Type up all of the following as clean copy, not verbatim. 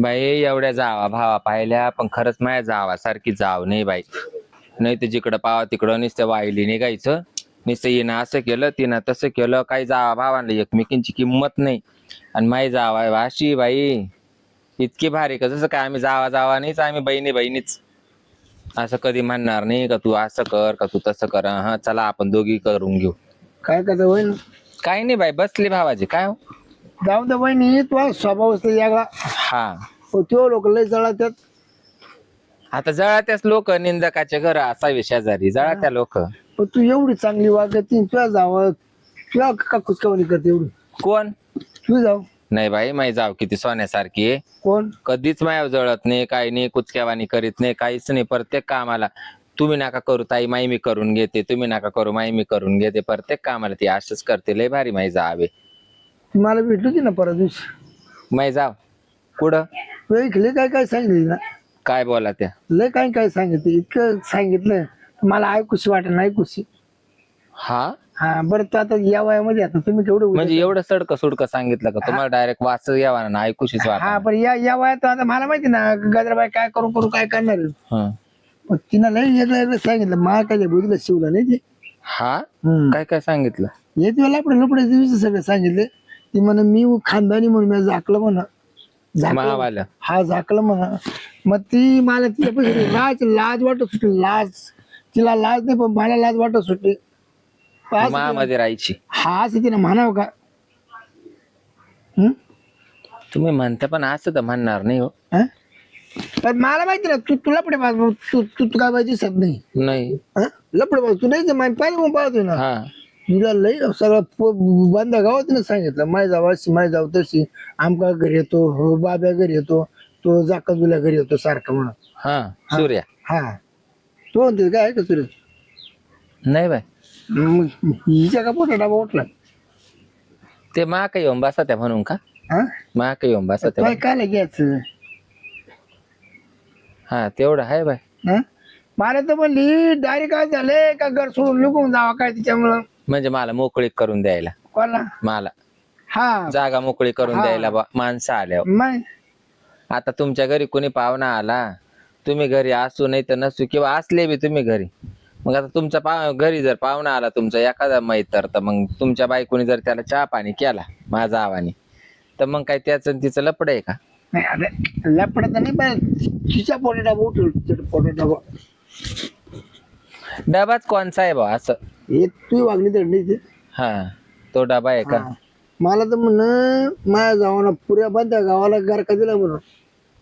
बाई एवढ्या जावा भावा पाहिल्या पण खरंच माझ्या जावासारखी जाव नाही बाई. नाही तर जिकडं पावा तिकडं नुसतं वाहिली निघायचं. नुसतं हिनं असं केलं तिनं तसं केलं. काही जावा भावांना एकमेकींची किंमत नाही. आणि माई जावा अशी बाई इतकी भारी का जसं काय आम्ही जावा जावा नाहीच, आम्ही बहिणी बहिणीच. असं कधी म्हणणार नाही का तू असं कर का तू तसं कर. हा चला आपण दोघी करून घेऊ. काय करता वहिनी? काही नाही बाई बसली भावाजी काय हो? जाऊ दे वहिनी, तुझा स्वभाव असतो यागळा. हा तो लोक लय जळतात. आता जळात्याच लोक निंदकाचे घर असावे शेजारी जळात्या लोक. पण तू एवढी चांगली वागती, तुझ्या जावं तुझ्या का कुचकावणी करते एवढी? कोण? तू जाऊ नाही बाई माई जाव किती सोन्यासारखी आहे. कोण? कधीच माया जळत नाही काही नाही कुचक्यावानी करीत नाही काहीच नाही. प्रत्येक कामाला तुम्ही नका करू ताई माई मी करून घेते, तुम्ही नका करू माई मी करून घेते. प्रत्येक कामाला ती असंच करते. लय भारी माई जावे. ती मला भेटली होती ना परत दिवशी. माई जाव कुठं लय काय काय सांगितलं ना. काय बोला त्या? लय काय काय सांगितलं, इतकं सांगितलं मला ऐकूशी वाटत नाही ऐकूशी. हा हा बरं, तू आता या वयामध्ये आता तुम्ही केवढं म्हणजे एवढं सडक सुडक सांगितलं का तुम्हाला? डायरेक्ट वाच यावा ना ऐकूशीच हा वाट. पण या वयात आता मला माहिती ना गजराबाई काय करू करू काय करणार आहे. पण तिनं लय वेगळं सांगितलं मला काय बुद्धीला शिवलं नाही ते. हा काय काय सांगितलं? येत वेळेला आपण लपड्याच्या दिवशी सगळं सांगितलं. ती म्हणा मी खानदानी म्हणून मी झाकलं म्हणा. महावाल्या हा झाकलं म्हणा. मग ती मला तिच्यापासून लाज वाटत सुटली. लाज तिला लाज नाही पण मला लाज वाटत सुटली. महामध्ये राहायची. हा असं तिने म्हणावं का? हम्म? तुम्ही म्हणता पण असं तर म्हणणार नाही हो. हं? पण मला माहिती ना तू लपडे तू तू तू काय पाहिजे सब नाही. नाही लपडे तू नाही पाहिजे मग पाहतोय ना. हा तिला लई सगळं बंद गावात सांगितलं माय जाव अशी माय जाव तशी. आमका घरी येतो हो बाब्या घरी येतो तो जाका तुला घरी येतो सारखं म्हणून. हा सूर्या हा तो म्हणते काय आहे का तुला? नाही बाय मग हिच्या का पोटा डाबा उठला. ते मा काही येऊन बसा त्या म्हणून का? हा मा काही येऊन बसा त्या. काय घ्यायचं? हा तेवढं आहे बाय. हा मला तर म्हणली डायरेक्ट काय झाले का घर सोडून निघून जावा काय तिच्यामुळं. म्हणजे मला मोकळी करून द्यायला. कोणला? मला हा जागा मोकळी करून हा. द्यायला माणसं आल्यावर. मग आता तुमच्या घरी कोणी पाहुणा आला, तुम्ही घरी असू नाही तर नसू किंवा असले बी तुम्ही घरी, मग आता तुमच्या घरी जर पाहुणा आला तुमचा एखादा मैत्र, तर मग तुमच्या बायकोनी जर त्याला चहा पाणी केला माझा आवानी, तर मग काय त्याचं तिचं लपड आहे का? नाही अरे लपडत नाही पण तिच्या पोटा डाबा उठल पोटा डाबा. डबाच कोणचा आहे बा असं? हे तू वागली तर नाही ते. हा तो डबा आहे का? हा. मला तर म्हण माझ्या गावाला पुऱ्या बंद्या गावाला गारका दिला म्हणून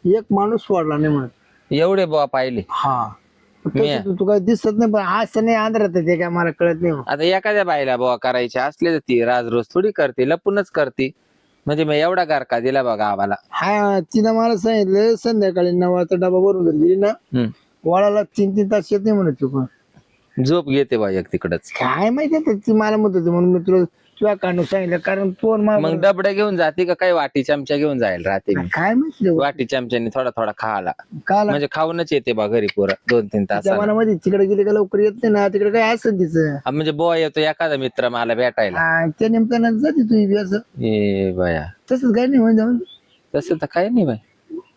एक माणूस वाढला नाही म्हणत. एवढे बुवा पाहिले. हा तू काय दिसत नाही पण आज नाही आंध्रात ते काय मला कळत नाही. आता एखाद्या बाईला बुवा करायची असले तर ती राजरोज थोडी करते, लपूनच करते. म्हणजे मी एवढा गारका दिला बा गावाला. हा तिनं मला सांगितलं संध्याकाळी 9 वाजता डबा भरून जर गेली ना वळाला 3-3 तास येत नाही म्हणत तू. पण झोप घेते बा एक तिकडच. काय माहिती ती मला म्हणत होती म्हणून मी तुला तुझ्या काढून सांगितलं कारण तू मग डबडे घेऊन जाते का काही वाटी चमचा घेऊन जायला राहते मी? काय माहिती वाटी चमच्याने थोडा थोडा खायला. काल म्हणजे खाऊनच येते बा घरी पोरं 2-3 तास. जमानामध्ये तिकडे गेले का लवकर येत नाही ना तिकडे काय असं तिचं. म्हणजे बुवा येतो एखादा मित्र मला भेटायला. त्या निमतानं जाते तू असं ए बया तसंच काय नाही म्हणजे जाऊन. तसं तर काही नाही बाई.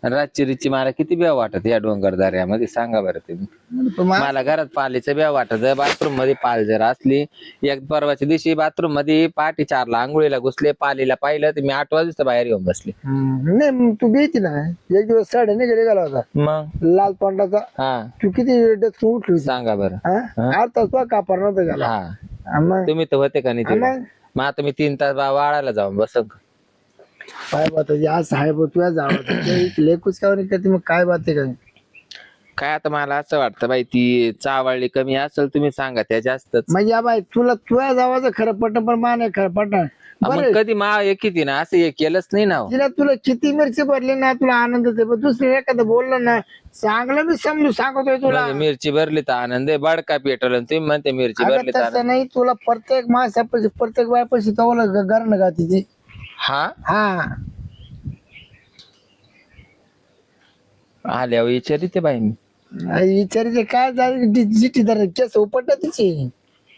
रातची रिची मला किती ब्या वाटत या डोंगर दऱ्यामध्ये सांगा बरं तुम्ही. पण मला घरात पालीचं ब्या वाटत. बाथरूम मध्ये पाल जर असली, एक परवाच्या दिवशी बाथरूम मध्ये पहाटे 4ला आंघोळीला घुसले, पालीला पाहिलं तर मी 8 वाजता बाहेर येऊन बसले. नाही मग तू गेली ना एक दिवस साडे नाही गेले गेला होता मग लाल पांडाचा. हा तू किती डचकून उठली होती? सांगा बरं. आता तो कापर नव्हता गेला. हा मग तुम्ही तर होते का नाही तिकडे? मग मग आता मी 3 तास वाळायला जाऊन बस. काय बात आहे आज साहेब तुझ्या जावं लेखूच का करते मग काय बात आहे काय? काय आता मला असं वाटतं बाई ती चावळली कमी असेल तुम्ही सांगा त्या जास्तच. म्हणजे बाई तुला तुझ्या जावाचं खरं पटन पण मान आहे खरं पटन. मग कधी मा किती ना असं हे केलंच नाही ना. तिला तुला किती मिरची भरली ना तुला आनंद आहे पण दुसरं एखादं बोललं ना चांगलं मी समजू सांगतोय तुला. म्हणजे मिरची भरली तर आनंद आहे, बडका पेटवलं तुम्ही म्हणते मिरची अगं भरली तर तसं नाही तुला प्रत्येक माणसापाशी प्रत्येक बायपाशी तवलं गरण का तिची. हा हा आल्यावर विचारी ते बाई मी. विचारायचे काय जिटी धर केस उपटत तिची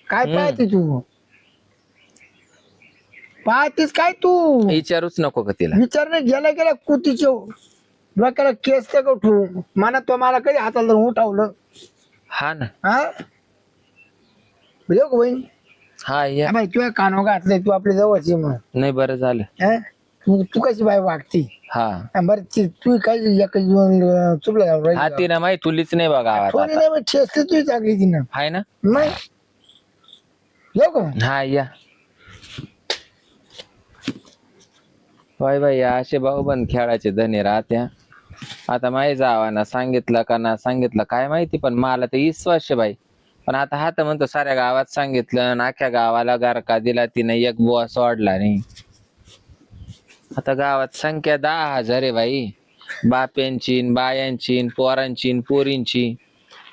काय पाहते तू पाहतेस काय तू विचारूच नको का तिला. विचार नाही गेला गेला कुतीचे डोक्याला केस तर उठू मला कधी हाताला धरून उठावलं हा ना. हा येऊ का बहीण हा या. बाई तुझ्या कानावर घातलंय तू आपल्या जवळची मग नाही बरं झालं. हा? तू कशी बाई वागती हा बरं तू काही चुकलं हा राहिली तिनं माहिती तुलीच नाही बघा गावात थोडी आता. नाही मग ठेस तर तुझी चांगली तिनं हाय ना. नाही येऊ का मग? हा या. बाय बाई असे भाऊबंद खेळाचे धने राहत्या. आता माही जावाना सांगितलं का ना सांगितलं काय माहिती, पण मला तर विश्वास आहे बाई. पण आता हा तर म्हणतो साऱ्या गावात सांगितलं आणि अख्ख्या गावाला गारका दिला तिने, एक बुवा सोडला नाही. आता गावात संख्या 10,000 आहे बाई. बाप्यांची न बायांची न पोरांची न पोरींची.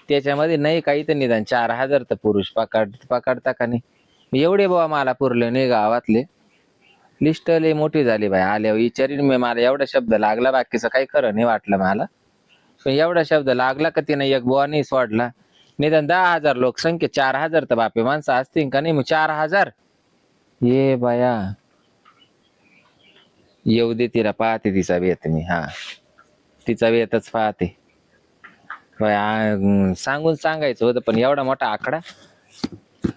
त्याच्यामध्ये नाही काही तर निदान 4,000 तर पुरुष पकडता का नाही. एवढे बुवा मला पुरले नाही गावातले. लिस्ट लय मोठी झाली बाई. आल्यावर विचारीन मी, मला एवढा शब्द लागला, बाकीचं काही खरं नाही वाटलं मला. पण एवढा शब्द लागला का तिने एक बुवा नाही सोडला. निदान 10,000 लोकसंख्या, 4,000 तर बापे माणसं असतील का नाही. मग 4,000 ये बाया. येऊ दे तिला, पाहते तिचा बेत मी. हा तिचा बेतच पाहते. सांगून सांगायचं होतं पण एवढा मोठा आकडा.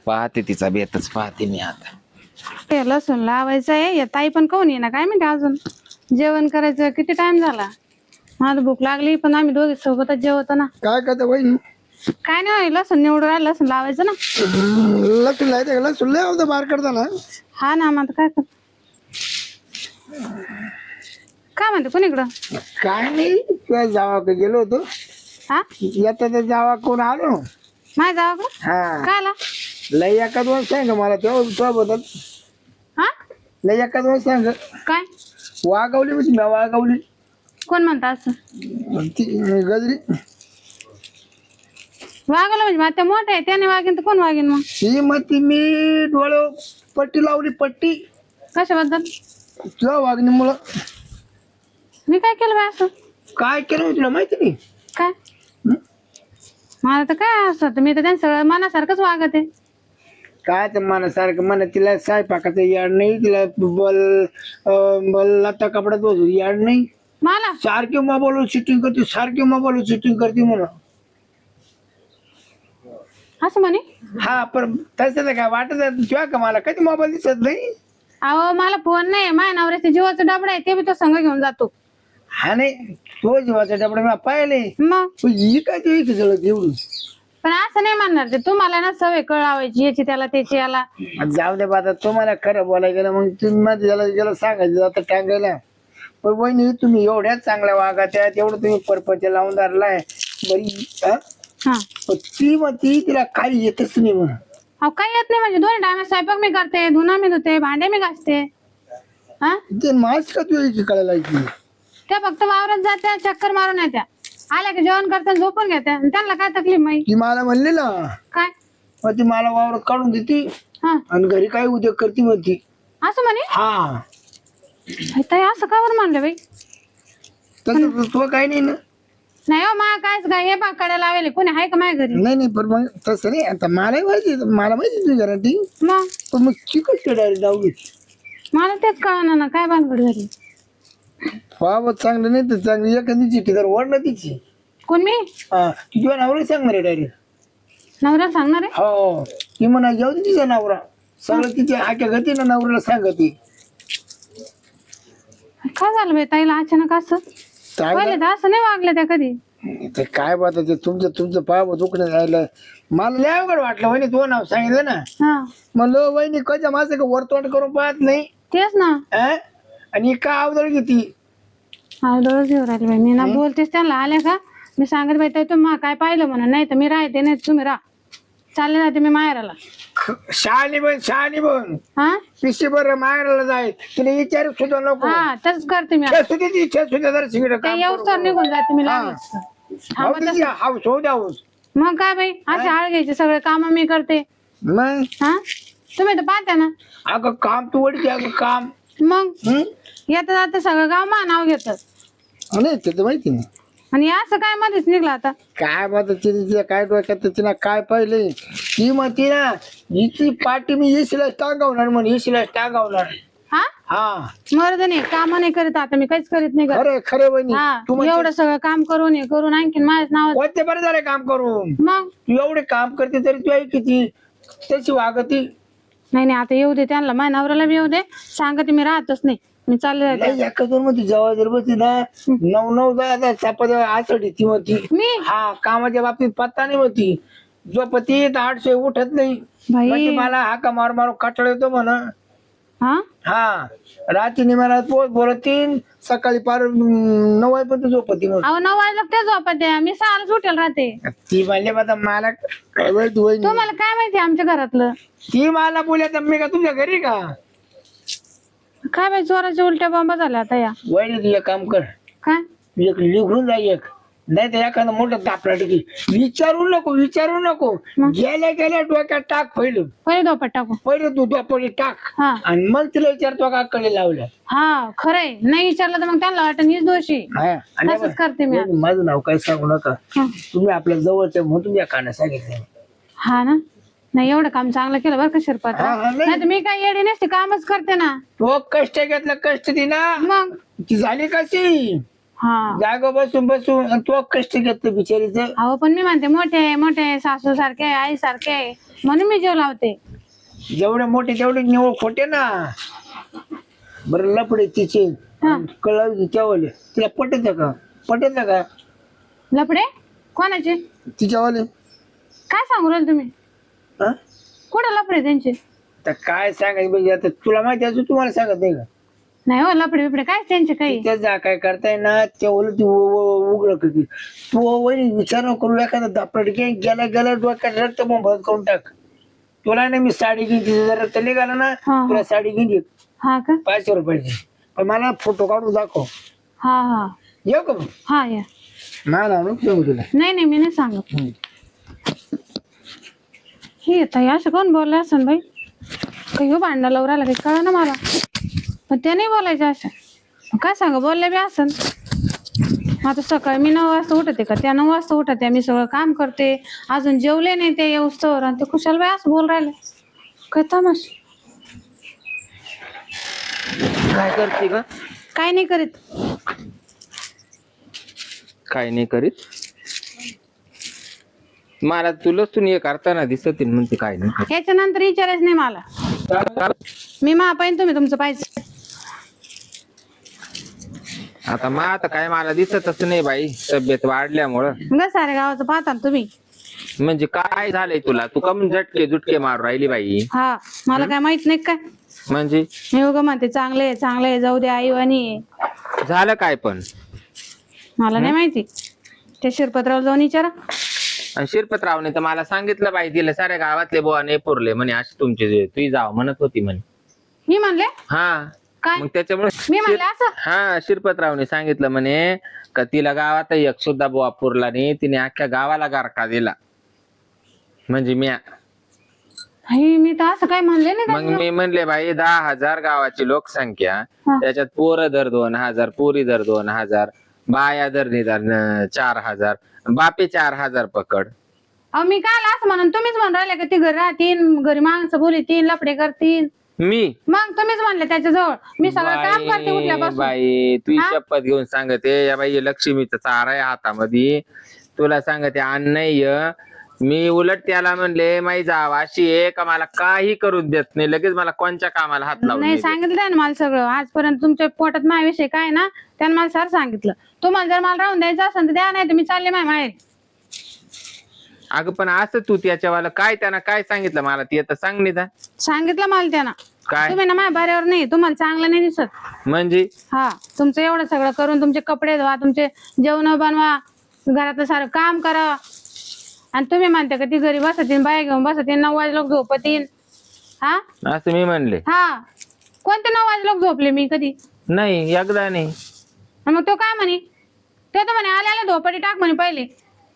पाहते तिचा बेतच पाहते मी आता. ते लसूण लावायचं आहे. या ताई पण कोण ना काय म्हणते अजून. जेवण करायचं किती टाइम झाला. मला भूक लागली पण आम्ही दोघी सोबतच जेवतो ना. काय करता बहीण काय नाही लसूण निवडून राहिलं, लसूण लावायचं ना. लसूण लायचं का लसूण लय होतं बाहेर करताना. हा ना मग आता काय कर. काय म्हणते कोणीकडं. काय नाही तुझ्या जावा गेलो होतो. हा येता तर जावा कोण आलो. माय जावा का हा काय आला. लय एका दोन सांग मला तेव्हा बदल. हा लय एका दोन सांग. काय वागवली म्हणजे मी वागवली. कोण म्हणता असं. ती गजरी वागलं म्हणजे आता मोठं आहे त्याने वागेन तर कोण वागेन मग. ती मग ती मी डोळे पट्टी लावली पट्टी कशाबद्दल. तुझ्या वागणीमुळं. मी काय केलं बाय असं. काय केलं तुला माहिती नाही. काय मला तर काय असं मी तर त्यांचं सगळं मनासारखंच वागत आहे. काय तर मनासारखं म्हणा तिला स्वयंपाकाचं याड नाही. तिला बल आता कपड्यात बसू याड नाही. मला सारखे मोबाईलवर शूटिंग करते सारखे मोबाईलवर शूटिंग करते म्हणा. असं म्हणे. हा पण तसं तर काय वाटत तुझ्या का मला कधी मोबाईल दिसत नाही. अहो मला फोन नाही. माझ्या नवऱ्याच्या जीवाचं डबडं आहे ते बी तो संघ घेऊन जातो. हा नाही तो जीवाचा डबडा मी पाहिले. मग ही काय ते जळत एवढी. पण असं नाही म्हणणार ते तुम्हाला ना सवय कळावायची याची त्याला त्याची याला. जाऊ दे बाबा तुम्हाला खरं बोलायचं ना मग तुम्ही माझ्या याला सांगायचं आता टांगायला. पण वहिनी तुम्ही एवढ्याच चांगल्या वागा त्या तेवढं तुम्ही परपंच लावून धरलाय बरी. हा ती मग ती तिला काही येतच नाही म्हणून. अहो काही येत नाही म्हणजे 2 टायमा स्वयंपाक मी करते, धुणं मी धुते, भांडे मी घासते. हा ते मास का तू कळायला की त्या फक्त वावरात जात्या चक्कर मारून येत्या. आल्या की जेवण करता झोपून घेत्या. त्यांना काय तकलीफ माहिती. ती मला म्हणली ना काय मग ती मला वावरात काढून देते हा आणि घरी काय उद्योग करते म्हणती. असं म्हणे. हा ताई असं का बरं म्हणलं बाई. तसं तो काही नाही ना. नाही हो मा कायच काय हे बाकडे लावेले कोणी आहे का माझ्या घरी. नाही पण मग तसं नाही. आता मला माहिती तुझी गॅरंटी. मग पण मग चिकट डायरेक्ट जाऊ घे. मला तेच कळणार ना काय भानगड झाली. बाबा चांगलं नाही तर चांगली एखादी चिठ्ठी तर वड ना तिची. कोण मी हा तुझ्या नवरा सांगणार आहे डायरेक्ट. नवरा सांगणार आहे. हो ती म्हणा जाऊ दे तिचा नवरा सगळं तिच्या हाक्या गती ना नवऱ्याला सांगते. काय झालं बाई ताईला अचानक असं. पहिले तर असं नाही वागलं त्या कधी. ते काय बात ते तुमचं पाव दुखणं राहिलं. मला लय अवघड वाटलं वहिनी तो नाव सांगितलं ना. हा म्हणलं वहिनी कशा माझं का वरतोंड करून पाहत नाही. तेच ना. आणि का अवदळ घेती. अवदळच घेऊन राहिली बाई. मी ना बोलतेच त्यांना आल्या का मी सांगत बाई ताई तुम्ही काय पाहिलं म्हणून. नाही तर मी राहते नाही तुम्ही राहा. चालले जाते मी माहेराला. शहाणी बन हा पिशी बरं माहेराला जाय तिने विचार सुद्धा नको. हा तसंच करते मी. इच्छा सुद्धा जरा सिगरेट ते येऊस्तर निघून जाते मी लागेल. हाऊस होऊ द्या हाऊस. मग काय बाई असे आळ घ्यायचे सगळे काम मी करते. मग हा तुम्ही तर पाहता ना. अगं काम तू वडते अगं काम. मग येता जाता सगळं गाव मा नाव घेतात. नाही ते तर माहिती नाही. आणि असं काय मध्येच निघलं आता. काय मत तिने काय डोक्यात तिला काय पाहिजे. ती म्हणती ना हिची पाठी मी येशीला टांगवणार म्हणून येशीला टांगवणार. हा हा मर्द नाही काम नाही करीत आता मी काहीच करीत नाही घरात. खरे खरे वहिनी हा तू म्हणजे एवढं सगळं काम करून हे करून आणखीन माझ्याच नावात कोणते बरे झाले काम करून मग तू एवढे काम करते तरी तू आहे किती त्याची वागती नाही नाही आता येऊ दे त्यांना माझ्या नवऱ्याला बी येऊ दे सांगते मी राहतच नाही मी चालले जाते. नाही एका दोन मध्ये जेव्हा जर बसली ना 9 10 चपात्या आसडी ती होती मी हा कामाच्या बाबतीत पत्ता नाही होती झोपती 800 उठत नाही बाई. म्हणजे मला हाका मार मारू कटाळ येतो म्हणा हा हा रात्री निमाला पोट बोलत 3 सकाळी पार 9 वाजेपर्यंत झोपती मग अहो 9 वाजता ते झोपत आहे मी 6 उठेल राहते. ती म्हणले आता मला काय वाईट होईल तुम्हाला काय माहिती आमच्या घरातलं ती मला बोलल्या तर मी का तुमच्या घरी का काय बाई जोराच्या उलट्या बॉम्बा झाल्या आता या वहिनी तू एक काम कर काय एक लिहून जा एक नाही तर एखादं मोठं दापला की विचारू नको गेल्या गेल्या डोक्यात टाक पहिलं पहिले धोपट टाकू पहिले तू डोपडी टाक हा आणि मग तिला विचारतो का कडे लावल्या हा खरंय नाही विचारलं तर मग त्यांना वाटत हीच दोषी हा, आणि तसंच करते मी वहिनी, माझं नाव काय सांगू नका हा. तुम्ही आपल्या जवळचे म्हणून तुमच्या काना सांगितलं हा ना नाही एवढं काम चांगलं केलं बरं का शिरपात हा, हा, नाही. नाही तर मी काय येडी नसते कामच करते ना तो कष्ट घेतला कष्ट ती ना मग ती झाली कशी हा जाग बसून बसून आणि तो कष्ट घेतलं बिचारीच अहो पण मी म्हणते मोठे मोठे सासू सारखे आई सारखे म्हणून मी जेव लावते जेवढे मोठे तेवढे निवळ खोटे ना बरं लपडे तिचे हा. कळावी त्यावाले तिला पटत का लपडे कोणाचे तिच्यावाले काय सांगू राहिले तुम्ही हा? कुठं लपडे त्यांचे तर काय सांगायचं म्हणजे आता तुला माहिती असं तुम्हाला सांगत नाही का नाही हो लपडे बिपडे काय त्यांचे काही त्या जा काय करताय ना ते ओलं ती उघड करते तू वहिनी विचार नको करू एखादा दापड घे गेला डोक्यात रक्त बंद करून टाक तुला ना मी साडी घेईन तिथे जर रक्त निघालं ना हा. तुला साडी घेईन हा का 500 रुपयाची पण मला फोटो काढून दाखव हा हा येऊ का मग हा या ना नको सांगू तुला नाही मी नाही सांगत हे ताई असं कोण बोलले असं बाई काही हो भांडणं लवरायला काही कळा ना मला पण ते नाही बोलायचं असं काय सांग बोलले बी असन आता सकाळी मी 9 वाजता उठते का त्या 9 वाजता उठते मी सगळं काम करते अजून जेवले नाही ते येऊस्तवर आणि ते खुशाल बाई असं बोल राहिले काय तमाश काय करते का काय नाही करीत काय नाही करीत मला तुलाच तू हे करताना दिसत म्हणते काय नाही करीत. याच्यानंतर विचारायचं नाही मला मी मा पाहिजे तुम्ही तुमचं पाहिजे आता आता काय मला दिसतच नाही बाई तब्येत वाढल्यामुळं ग सारे गावाचं पाहता ना तुम्ही म्हणजे काय झालंय तुला तू कम झटके मारू राहिली बाई हा मला काय माहित नाही काय म्हणजे मी उगा म्हणते चांगले जाऊ दे आईवानी झालं काय पण मला नाही माहिती ते शिरपतराव जाऊन विचारा आणि शिरपतरावने तर मला सांगितलं बाई दिलं साऱ्या गावातले बुवा नाही पुरले म्हणे अशी तुमची तुझी जाव म्हणत होती म्हणे मी म्हणले हा काय मग त्याच्यामुळे मी म्हणले असं हा शिरपतरावने सांगितलं म्हणे का तिला गावात एक सुद्धा बुवा पुरला नाही तिने अख्ख्या गावाला गारका दिला म्हणजे मी मी तर असं काय म्हणले नाही मग त्यांना. मी म्हणले बाई 10,000 गावाची लोकसंख्या हा. त्याच्यात पोरं दर 2,000 पोरी दर 2,000 बाया दर निदान 4,000 बापे 4,000 पकड अहो मी काय असं म्हणून तुम्हीच म्हणून राहिले का ती घरी राहतील घरी माणसं बोलतील लफडे करतील मी मग तुम्हीच म्हणले त्याच्याजवळ मी सगळं काम करते उठल्यापासून बाई तुझी हा? शपथ घेऊन सांगते या बाई लक्ष्मीचा चारा आहे हातामध्ये तुला सांगते अन्न नाही मी उलट त्याला म्हणले माई जाव अशी आहे का मला काही करून देत नाही लगेच मला कोणत्या कामाला हात लावून नाही नाही देत. सांगितलं ना मला सगळं आजपर्यंत तुमच्या पोटात माझ्याविषयी काय ना त्यानं मला सर सांगितलं तुम्हाला जर मला राहून द्यायचं असेल तर द्या नाही तर मी चालले माझ्या माहेर अगं पण असं तू त्याच्यावाला काय त्यांना काय सांगितलं मला ते तर सांग निदा सांगितलं मला त्यानं काय तुम्ही ना माझ्या बऱ्यावर नाही तुम्हाला चांगलं नाही दिसत म्हणजे हा तुमचं एवढं सगळं करून तुमचे कपडे धुवा तुमचे जेवण बनवा घरातलं सारं काम करा आणि तुम्ही म्हणते का ती घरी बसतीन बाया घेऊन बसतीन 9 वाजे लोक झोपतीन हा असं मी म्हणले हा कोणते 9 वाजे लोक झोपले मी कधी नाही एकदा नाही आणि मग तो काय म्हणे तो तर म्हणे आल्याला झोपडी टाक म्हणे पहिले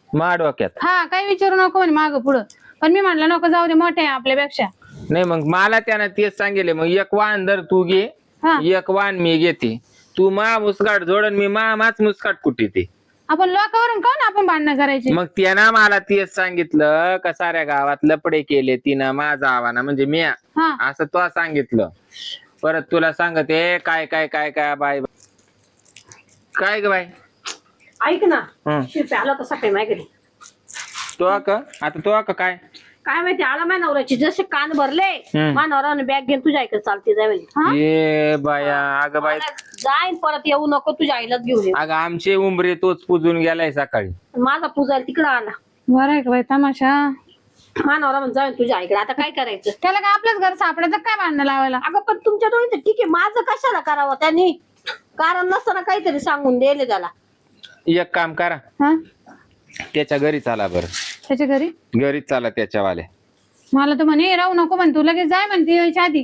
मा डोक्यात हा काही विचारू नको म्हणे माग पुढं पण मी म्हटलं नको जाऊ दे मोठे आहे आपल्यापेक्षा नाही मग मला त्यानं तेच सांगेल मग एक वाहन दर तू घे हा एक वाहन मी घेते तू मा मुस्काट जोडन मी माच मुस्काट कुठे ते आपण लोकांवरून का ना आपण भांडणं करायची मग त्यानं मला तेच सांगितलं का साऱ्या गावात लपडे केले तिनं माझा आवाना म्हणजे मी हा असं तो सांगितलं परत तुला सांगते काय काय काय काय बाय काय ग बाय ऐक ना हं. शिरपे आला तर सकाळी माहिती तो का आता तो का काय काय माहिती आला माझ्या नवऱ्याचे जसे कान भरले हं. माझ्या नवऱ्याने बॅग घेऊन तुझ्या ऐकत चालते जाय म्हणजे हा? ये बाया अगं बाय जाईन परत येऊ नको तुझ्या आईलाच घेऊन ये अगं आमचे उंबरे तोच पुजून गेलाय सकाळी माझा पूजायला तिकडं आला बरं आहे का बाई तमाशा? माझा नवरा म्हणजे जाईन तुझ्या आईकडे आता काय करायचं त्याला काय आपल्याच घर सापडायचं काय भांडणं लावायला? अगं पण तुमच्या दोघींचं ठीक आहे माझं कशाला करावं त्यांनी कारण नसताना काहीतरी सांगून दिले त्याला एक काम करा हा त्याच्या घरी चाला बरं त्याच्या घरी घरीच चाला त्याच्यावाले मला तर म्हणे राहू नको म्हण तू लगेच जाय म्हणते यायच्या आधी.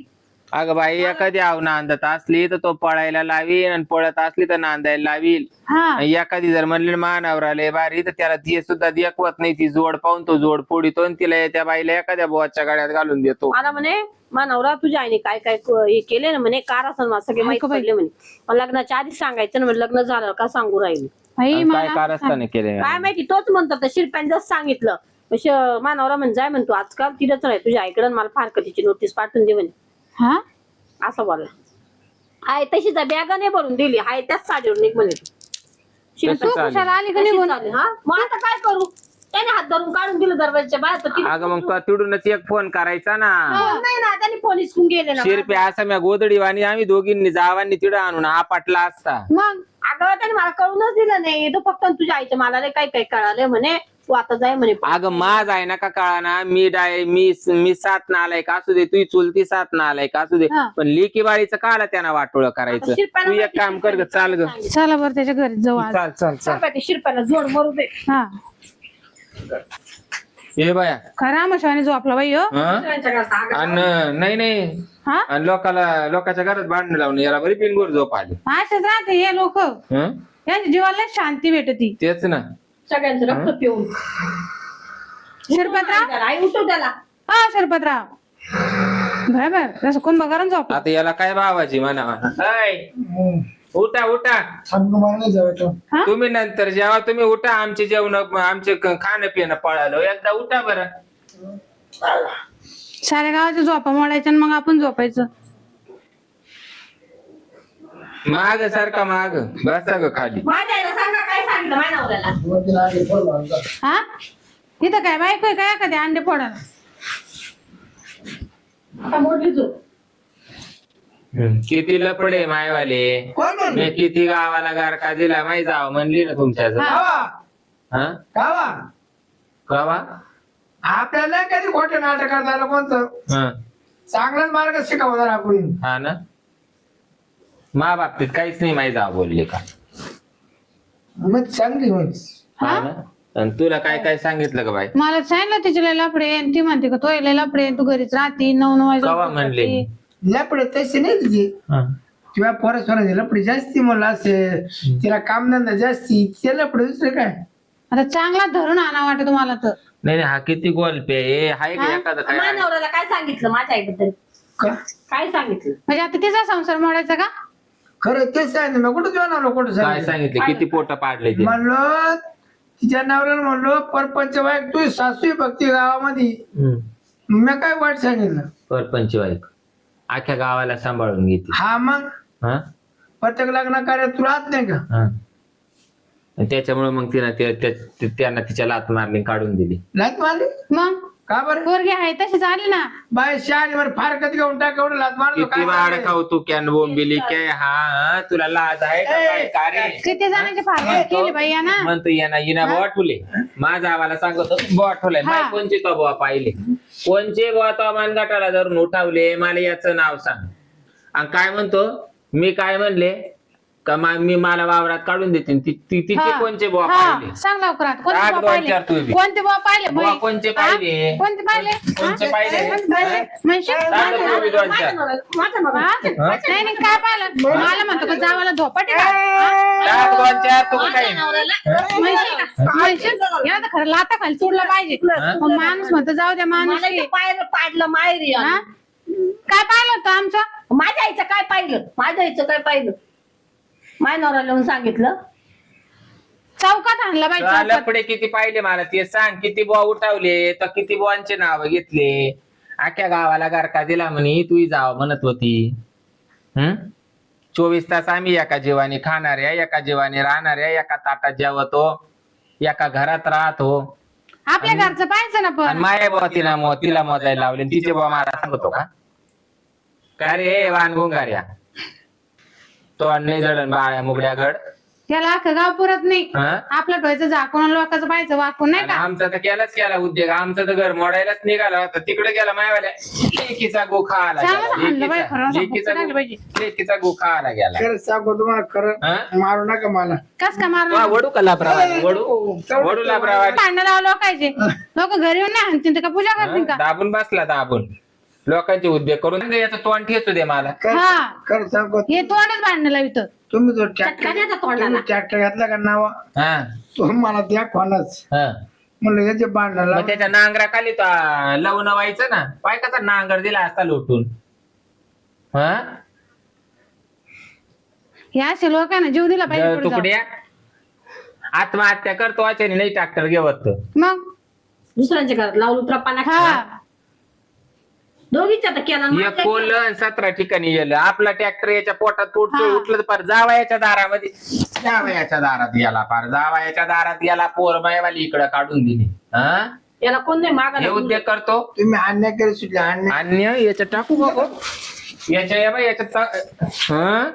अगं बाई एखादी आव नांदत असली तर तो पळायला लावील आणि पळत असली तर नांदायला लावील हा आणि एखादी जर म्हणली मानावराले बारी तर त्याला ती सुद्धा देखवत नाही ती जोड पाहून तो जोड पोडितो आणि तिला त्या बाईला एखाद्या बोवाच्या गाड्यात घालून देतो मला म्हणे मा नवरा तुझ्या आईने काय काय हे केले ना म्हणे कार असं मला सगळे माहिती बाई. पडले म्हणे मग लग्नाच्या आधीच सांगायचं ना म्हणे लग्न झालं का सांगू राहिले बाई आणि काय मला कारस्थाने केले काय माहिती तोच म्हणतो तर शिरप्याने जसं सांगितलं मा नवरा म्हणजे जाय म्हणतो आजकाल तिथंच राह तुझ्या आईकडे मला फारकतीची नोटीस पाठवून दे म्हणे हा असं बोलला आहे तशीच बॅग नाही भरून दिली आहे त्याच साडीवर निघ म्हणे तू. तू कुशाला आली का निघून? तशीच आली, हा मग आता काय करू त्याने हात धरून काढून दिलं दरवाजाच्या बाहेर तर तिने अगं मग तो तिडूनच एक फोन करायचा ना फोन नाही ना त्याने पोलीस गेले ना शिरपे असं म्या गोदडीवाणी आम्ही दोघींनी जावांनी तिडं आणून आपटला असता मग अगं त्याने मला कळूनच दिलं नाही तो फक्त तुझ्या आईच्या मला लय काय काय कळालं म्हणे तू आता जाय म्हणे अगं माझ आहे ना का कळा ना मी सात ना आलाय का असू दे तुझी चुलती सात ना आलाय का असू दे हा. पण लेकी बाळीचं काला त्यांना वाटोळ करायचं तू एक काम कर ग चाल ग चला बरं त्याच्या घरी जाऊ आज. चाल चाल चाल ते शिरप्याला जोड मरू दे हा ये बाया खरा मशाने जो आपला बाई हो हं? आणि नाही नाही हा आणि लोकांच्या घरात भांडण लावून याला बरी पिनगोर झोप आली असेच राहते हे लोक हं? यांच्या जीवाला शांती भेटती. तेच ना सगळ्यांचं रक्त पिऊन शिरपतराव आई उठव त्याला हा शिरपतराव बाय बाय तसं कोण बघारून झोप आता याला काय भावाची म्हणा उठा उठा मला नाही जायचं. हा तुम्ही नंतर जेव्हा तुम्ही उठा आमचे जेवण आमचे खाणं पिणं पळालो एकदा उठा बरं साऱ्या गावाच्या झोपा मोडायच्या आणि मग आपण झोपायचं. माग सारखा माग बसा ग खाली माझ्या आईला सांगा काय सांगितलं माझ्या नवऱ्याला वरती आली, फोन लावला. हा इथं काय बायको आहे काय एखाद्या अंडे फोडायला. आता मोडली जो किती लपडे मायवाले कोण म्हणले? मी किती गावाला गारका दिला माही जाव म्हणली ना तुमच्या कावा हा कावा कवा आपल्याला कधी खोटे नाटक करताना कोणतं हा चांगलाच मार्ग शिकवणार आपण हा ना मा बाबतीत काहीच नाही माही जाव बोलले का मग चांगली म्हणजे हा ना आणि तुला काय काय सांगितलं का बाई मला सांगितलं तिचे लय लफडे आणि ती म्हणते का तो लय लफडे तू घरीच राहती 9 कवा म्हणले? वाजता. लपडे तसे नाही तिचे किंवा पोरस्वराचे लपडे जास्ती मला असे तिला कामधंदा जास्ती ते लपडे दुसरे काय आता चांगला धरून आणा वाटत तुम्हाला तर. नाही नाही, हा किती गोलपे हाय का हा? एखादं माझ्या काय नवऱ्याला काय सांगितलं माझ्या आईबद्दल का काय सांगितलं म्हणजे आता तिचा संसार मोडायचा का? खरं तेच सांगितलं मी कुठं जाणार कुठं काय सांगितलं सांगितलं किती पोट पाडले ते म्हणलो तिच्या नवऱ्याला म्हणलो परपंच बाईक तू सासू आहे भक्ती गावामध्ये मी काय वाईट सांगितलं सरपंच बाईक अख्ख्या गावाला सांभाळून घेते हा मग हा प्रत्येक लग्न कार्य तू राहत नाही का हा. आणि त्याच्यामुळे मग त्यांना तिच्या लात मारली काढून दिली लात मारली मग का बरं पोरगी आहे तशी झाली ना. बाय शहाणी वर फारकत घेऊन टाक एवढं लात मारलो किती वाढ काय खाऊ तू कॅन बोंबिली काय हा तुला लाज आहे का काय का रे किती जणांची फारकत केली बाई या ना. म्हणतो येना येना बुवा ठुले माझा आम्हाला सांगतो बुवा ठुलाय हा. माय कोणचे तो बुवा पाहिले कोणचे बुवा तो मानगटाला धरून उठावले मला याचं नाव सांग आणि काय म्हणतो मी काय म्हणले का मी मला वावरात काढून देते तिचे हा. कोणचे बुवा हा, पाहिले सांग लवकरात कोणते टाक बुवा दोन चार तू पाहिले बी. कोणते बुवा पाहिले बुवा बाई? कोणचे हा? पाहिले? कोणते पाहिले कोणचे हा? पाहिले? कोणते पाहिले म्हणशील? सांग तू बी दोन चार माझ्या नवऱ्याला हा? नाही नाही काय पाहिलं मला म्हणतो का जावाला झोपाटे का हा? टाक दोन चार तू काय म्हणशील का? म्हणशील? याला तर खरं लाता खाली सोडलं पाहिजे मग माणूस म्हणतो जाऊ द्या माणूस मला इथं पाहिलं पाडलं माहेरी हा? काय पाहिलं होतं आमचं? माझ्या आईचं काय पाहिलं माझ्या आईचं काय पाहिलं माझ्या नवऱ्याला येऊन सांगितलं चौकात आणलं बाई चौकात. लपडे किती पाहिले मला ते सांग किती बुवा उठावले तर किती बुवांचे नाव घेतले अख्ख्या गावाला गारका दिला म्हणे तू जाव म्हणत होती 24 तास आम्ही एका जीवाने खाणाऱ्या, एका जीवाने राहणाऱ्या, एका ताटात जेवतो, एका घरात राहतो. आपल्या घरचं पाहायचं ना आणि पण. माया बाबा तिला मोजायला लावले, तिचे बाबा मला सांगतो का काय रे वान गुंगार्या, तो नाही जडण बाळ्या मुगड्या घड. त्याला अख्खं गाव पुरत नाही. हं? आपलं ठेवायचं झाकून लोकांचं पाहायचं वाकून नाही आणि का. आमचा तर केला उद्योग, आमचं तर घर मोडायलाच निघाला होता. तिकडे गेला मायवाल्या लेकीचा गोखा आला चांगलं गेला. सांगितलं बाई, खरं असं लेकीचा भुकं पाहिजे. लेकीचा गोखा आला गेला. खरं सांगू तुम्हाला, खरं हं? मारू नका मला. कस का वा, मारणार. वडू का लाभरावानी, वडू लाभरावानी. भांडण लावलं लोकांचे. लोक घरी येऊन नाही आणतील का पूजा करतील का. दाबून बसला दाबून लोकांचे उद्योग करून याचं तोंड ठेचू दे मला. हा खरं सांगू, हे तोंडच भांडण लावित. तुम्ही जो चटका द्यायचा तोंडाला. तुम्ही ट्रॅक्टर घातला का नावा, हा तो मला द्या खोनाच. हा. म्हणलं याचे भांडणाला मग त्याच्या नांगरा खाली लवण व्हायचं ना, बायकाचा नांगर दिला असता लोटून. हा या असे लोकांना जीव दिला पाहिजे पुढे जाऊन. तुकड्या आत्महत्या करतो वाच्याने नाही ट्रॅक्टर घेवत. मग दुसऱ्यांच्या घरात लावून उतरापाना हा दोघीच्या तर केला ना. एक कोलन 17 ठिकाणी गेलं. आपला ट्रॅक्टर याच्या पोटात पोटचं हा. उठलं पार जावयाच्या दारामध्ये, जावयाच्या दारात गेला, पार जावयाच्या दारात गेला, पोर मायवाली इकडं काढून दिली. हा याला कोण नाही हे मागायला. उद्योग करतो. तुम्ही अन्याय करू सुटले, अन्याय. अन्य याच्यात टाकू बघू, याच्या या बाई याच्यात हं?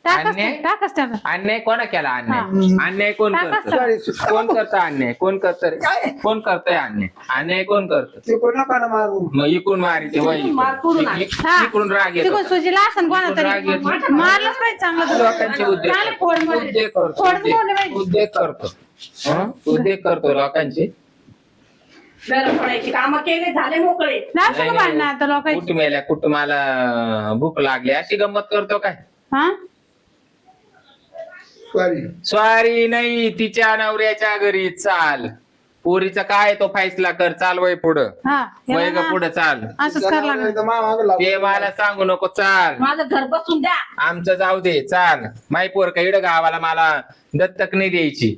अन्याय? टाकच त्याला. अन्याय कोणा केला? अन्याय अन्याय कोण करत? Sorry, कोण करतं अन्याय? कोण करत रे? कोण करतय अन्याय? अन्याय कोण करत? ते कोण नका ना मारू. मग इकडून मारिते वय मार पुरून आण. इकडून राग येतो. तिकडून सुजीला असं कोणा इकडून राग तरी येतो. मारलंच पाहिजे चांगलं. लोकांचे उद्योग चांगलं फोड करतो. मारले. उद्योग करतो. फोड मोडले पाहिजे. उद्योग करतो. हं? उद्योग करतो लोकांचे. गरम पडायची कामं केले, झाले मोकळे. नाही सगळं भांडणं आता लोकांची. कुटुंबाला कुटुंबाला भूक लागली अशी गंमत करतो काय? हा सॉरी. स्वारी नाही, तिच्या नवऱ्याच्या घरी चाल. पोरीचा काय तो फैसला कर, चाल वय पुढं, हा वय याला ग ना पुढं चाल. असंच करावं लागेल. एकदम मागं लागू. ते मला सांगू नको, चाल. माझं घर बसून द्या. आमचं जाऊ दे, चाल. माई पोर का इड गावाला मला दत्तक नाही द्यायची.